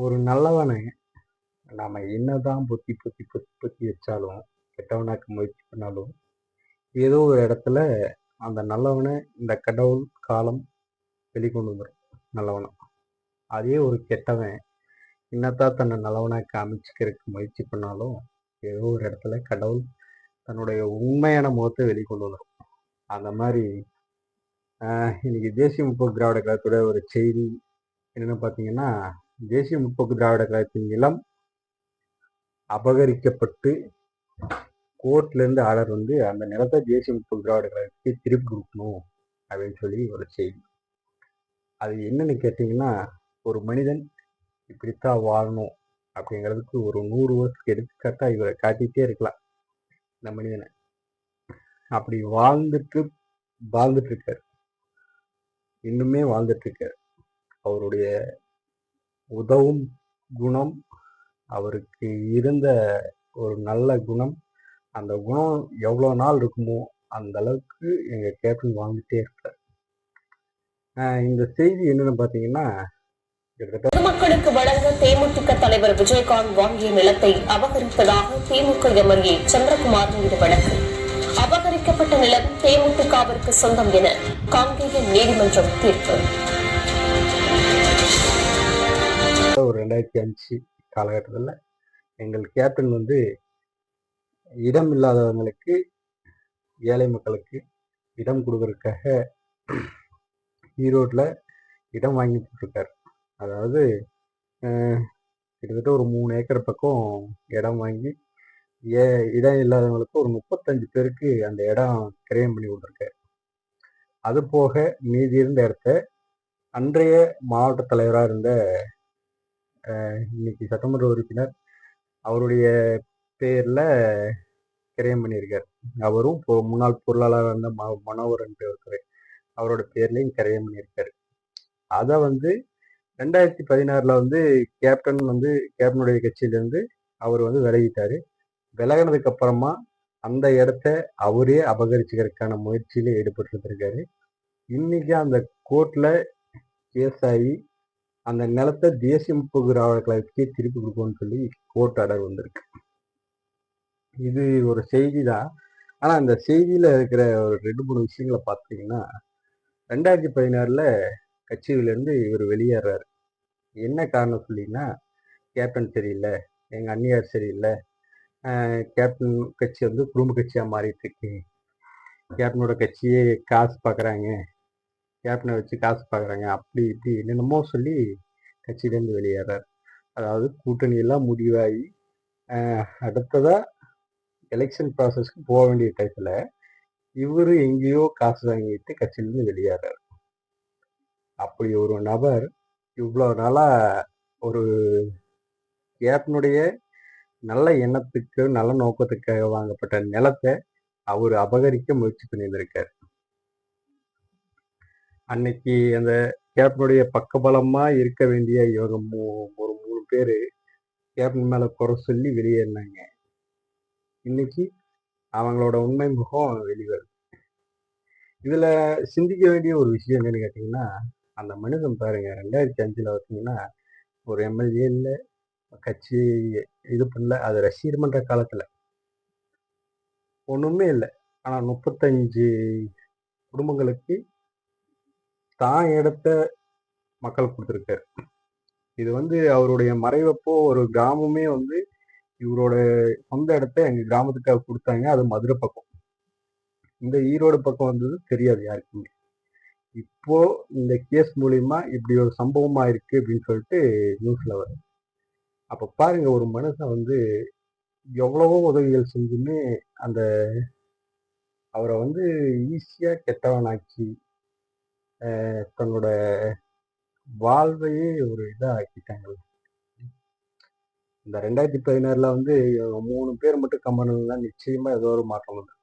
ஒரு நல்லவனை நாம என்னதான் பொத்தி பொத்தி பொத்தி பொத்தி வச்சாலும், கெட்டவனாக்க முயற்சி பண்ணாலும், ஏதோ ஒரு இடத்துல அந்த நல்லவனை இந்த கடவுள், காலம் வெளிக்கொண்டு வந்துரும் நல்லவன. அதே ஒரு கெட்டவன் என்னத்தான் தன்னை நல்லவனா காமிச்சுக்கிறதுக்கு முயற்சி பண்ணாலும், ஏதோ ஒரு இடத்துல கடவுள் தன்னுடைய உண்மையான முகத்தை வெளிக்கொண்டு வந்துரும். அந்த மாதிரி இன்னைக்கு தேசிய முற்போக்கு திராவிட கழகத்தோட ஒரு செய்தி என்னன்னு பார்த்தீங்கன்னா, தேசிய முற்போக்கு திராவிட கழகத்தின் நிலம் அபகரிக்கப்பட்டு கோர்ட்ல இருந்து ஆர்டர் வந்து அந்த நிலத்தை தேசிய முற்போக்கு திராவிட கழகத்துக்கு திருப்பி கொடுக்கணும் அப்படின்னு சொல்லி ஒரு செய்தி. அது என்னன்னு கேட்டீங்கன்னா, ஒரு மனிதன் இப்படித்தான் வாழணும் அப்படிங்கிறதுக்கு ஒரு 100 வருஷத்துக்கு எடுத்துக்காட்டா இவரை காட்டிட்டே இருக்கலாம். இந்த மனிதனை அப்படி வாழ்ந்துட்டு இருக்காரு, இன்னுமே வாழ்ந்துட்டு இருக்காரு. அவருடைய உதவும் குணம், அவருக்கு இருந்த ஒரு நல்ல குணம், அந்த குணம் எவ்வளவு நாள் இருக்குமோ அந்த அளவுக்கு எங்க கேப்டன் வாழ்ந்துட்டே இருக்காரு. இந்த செய்தி என்னன்னு பாத்தீங்கன்னா, பொதுமக்களுக்கு வழங்க தேமுதிக தலைவர் விஜயகாந்த் வாங்கிய நிலத்தை அபகரித்ததாக திமுக எம்எல்ஏ சந்திரகுமார் மீது வழக்கு. அபகரிக்கப்பட்ட நிலம் தேமுதிகவிற்கு சொந்தம் என காங்கேயம் நீதிமன்றம் தீர்ப்பு. ஒரு 2005 காலகட்டத்தில் எங்கள் கேப்டன் வந்து இடம் இல்லாதவங்களுக்கு, ஏழை மக்களுக்கு இடம் கொடுக்கறதுக்காக ஈரோட்டில் இடம் வாங்கி போட்டிருக்காரு. அதாவது கிட்டத்தட்ட ஒரு 3 ஏக்கர் பக்கம் இடம் வாங்கி இடம் இல்லாதவங்களுக்கு ஒரு 35 பேருக்கு அந்த இடம் கிரயம் பண்ணி கொடுத்துருக்காரு. அது போக மீதி இருந்த இடத்த அன்றைய மாவட்ட தலைவராக இருந்த இன்னைக்கு சட்டமன்ற உறுப்பினர் அவருடைய பேர்ல கிரயம் பண்ணியிருக்காரு. அவரும் முன்னாள் பொருளாளராக இருந்த மனோகரன் ஒருத்தர் அவரோட பேர்லையும் கிரயம் பண்ணியிருக்காரு. அதை வந்து 2016 வந்து கேப்டனுடைய கட்சியிலேருந்து அவர் வந்து விலகிட்டாரு. விலகினதுக்கு அப்புறமா அந்த இடத்த அவரே அபகரிச்சுக்கிறதுக்கான முயற்சியில ஈடுபட்டு இன்னைக்கு அந்த கோர்ட்ல கேஸ் ஆகி அந்த நிலத்தை தேசிய முற்போக்கு திராவிட கழகத்துக்கே திருப்பி கொடுக்கணும்னு சொல்லி கோர்ட் ஆர்டர் வந்திருக்கு. இது ஒரு செய்தி தான். ஆனா அந்த செய்தியில இருக்கிற ஒரு 2-3 விஷயங்களை பார்த்தீங்கன்னா, 2016 கட்சியிலிருந்து இவர் வெளியேறாரு. என்ன காரணம் சொல்லிங்கன்னா, கேப்டன் சரியில்லை, எங்க அண்ணியார் சரியில்லை, கேப்டன் கட்சி வந்து குடும்ப கட்சியா மாறிட்டு இருக்கு, கேப்டனோட கட்சியே காசு பார்க்குறாங்க, கேப்டனை வச்சு காசு பார்க்குறாங்க, அப்படி இப்படி என்னென்னமோ சொல்லி கட்சியிலேருந்து வெளியேறாரு. அதாவது கூட்டணி எல்லாம் முடிவாகி அடுத்ததா எலெக்ஷன் ப்ராசஸ்க்கு போக வேண்டிய டயத்துல இவரு எங்கேயோ காசு வாங்கிட்டு கட்சியிலேருந்து வெளியேறாரு. அப்படி ஒரு நபர் இவ்வளவு நாளா ஒரு கேப்டனுடைய நல்ல எண்ணத்துக்கு நல்ல நோக்கத்துக்காக வாங்கப்பட்ட நிலத்தை அவர் அபகரிக்க முயற்சி பண்ணியிருந்திருக்காரு. அன்னைக்கு அந்த கேப்டனுடைய பக்கபலமா இருக்க வேண்டிய இவங்க ஒரு 3 பேரு கேப்டன் மேல குறை சொல்லி வெளியேறினாங்க. இன்னைக்கு அவங்களோட உண்மை முகம் வெளிவருது. இதுல சிந்திக்க வேண்டிய ஒரு விஷயம் என்னன்னு கேட்டீங்கன்னா, அந்த மனிதன் பாருங்க 2005 பார்த்தீங்கன்னா ஒரு எம்எல்ஏ இல்லை, கட்சி இது பண்ணல, அது ரசிகர் மன்ற காலத்துல ஒண்ணுமே இல்லை. ஆனா 35 குடும்பங்களுக்கு தான் இடத்த மக்கள் கொடுத்துருக்காரு. இது வந்து அவருடைய மறைவப்போ ஒரு கிராமமே வந்து இவரோட சொந்த இடத்த எங்க கிராமத்துக்காக கொடுத்தாங்க. அது மதுரை பக்கம். இந்த ஈரோடு பக்கம் வந்தது தெரியாது யாருக்குமே. இப்போ இந்த கேஸ் மூலியமா இப்படி ஒரு சம்பவம் ஆயிருக்கு அப்படின்னு சொல்லிட்டு நியூஸ்ல வரும். அப்ப பாருங்க, ஒரு மனுஷன் வந்து எவ்வளவோ உதவிகள் செஞ்சுமே அந்த அவரை வந்து ஈஸியா கெட்டவனாக்கி தன்னோட வாழ்வையே ஒரு இதா ஆக்கிட்டாங்க. இந்த 2016 வந்து 3 பேர் மட்டும் கம்பெனில நிச்சயமா ஏதோ ஒரு மாற்றம் வந்து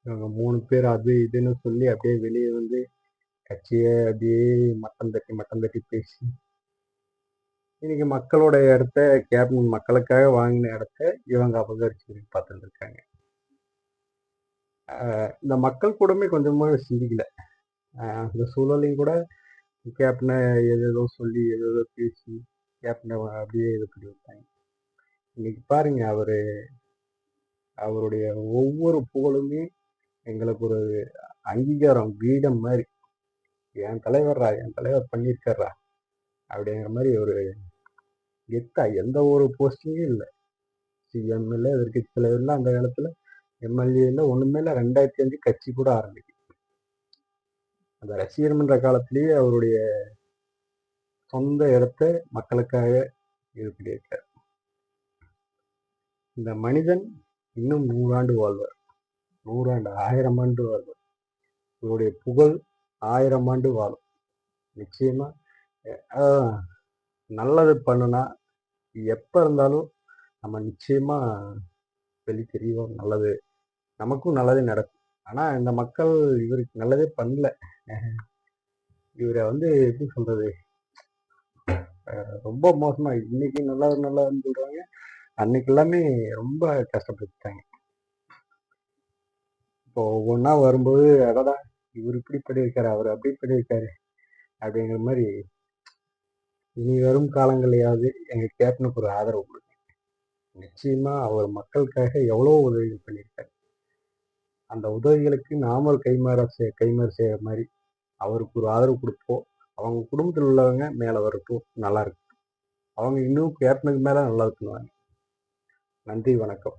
இவங்க 3 பேர் அது இதுன்னு சொல்லி அப்படியே வெளியே வந்து கட்சியை அப்படியே மட்டம் தட்டி பேசி இன்னைக்கு மக்களோட இடத்த கேப்டன் மக்களுக்காக வாங்கின இடத்த இவங்க அபகரிச்சு பார்த்துட்டு இருக்காங்க. இந்த மக்கள் கூடமே கொஞ்சமா சிந்திக்கல. இந்த சூழலையும் கூட கேப்டனை ஏதேதோ சொல்லி ஏதேதோ பேசி கேப்டனை அப்படியே இது பண்ணி விட்டாங்க. இன்னைக்கு பாருங்க, அவருடைய ஒவ்வொரு புகழுமே எங்களுக்கு ஒரு அங்கீகாரம், கிரீடம் மாதிரி. என் தலைவர் பண்ணியிருக்காரா அப்படிங்கிற மாதிரி ஒரு கெத்தா. எந்த ஒரு போஸ்டிங்கும் இல்லை. சிஎம் இல்லை, எதிர்கட்சி தலைவர்லாம் அந்த காலத்துல எம்எல்ஏ இல்லை, ஒண்ணுமே இல்லை. 2005 கட்சி கூட ஆரம்பிக்கும். அந்த ரசிகர் மன்ற காலத்திலேயே அவருடைய சொந்த இடத்தை மக்களுக்காக இது பண்ணியிருக்கார். இந்த மனிதன் இன்னும் 100 ஆண்டு வாழ்வார். 100 ஆண்டு, 1000 ஆண்டு வாழ்வார். இவருடைய புகழ் 1000 ஆண்டு வாழும். நிச்சயமா நல்லது பண்ணுனா எப்ப இருந்தாலும் நம்ம நிச்சயமா வெளி தெரியும். நல்லது நமக்கும் நல்லதே நடக்கும். ஆனா இந்த மக்கள் இவருக்கு நல்லதே பண்ணல. இவரை எப்படி சொல்றது, ரொம்ப மோசமா. இன்னைக்கு நல்லதுன்னு சொல்றாங்க, அன்னைக்கு எல்லாமே ரொம்ப கஷ்டப்பட்டுட்டாங்க. இப்போ ஒவ்வொன்றா வரும்போது அடடா இவர் இப்படி பண்ணியிருக்காரு, அவர் அப்படி பண்ணியிருக்காரு அப்படிங்கிற மாதிரி. இனி வரும் காலங்களையாவது எங்க கேப்டனுக்கு ஒரு ஆதரவு கொடுங்க. நிச்சயமா அவர் மக்களுக்காக எவ்வளோ உதவிகள் பண்ணியிருக்காரு. அந்த உதவிகளுக்கு நாம கைமாறு செய்யற மாதிரி அவருக்கு ஒரு ஆதரவு கொடுப்போம். அவங்க குடும்பத்தில் உள்ளவங்க மேல வரட்டும், நல்லா இருக்கும். அவங்க இன்னும் கேப்டனுக்கு மேல நல்லா பண்ணுவாங்க. நன்றி, வணக்கம்.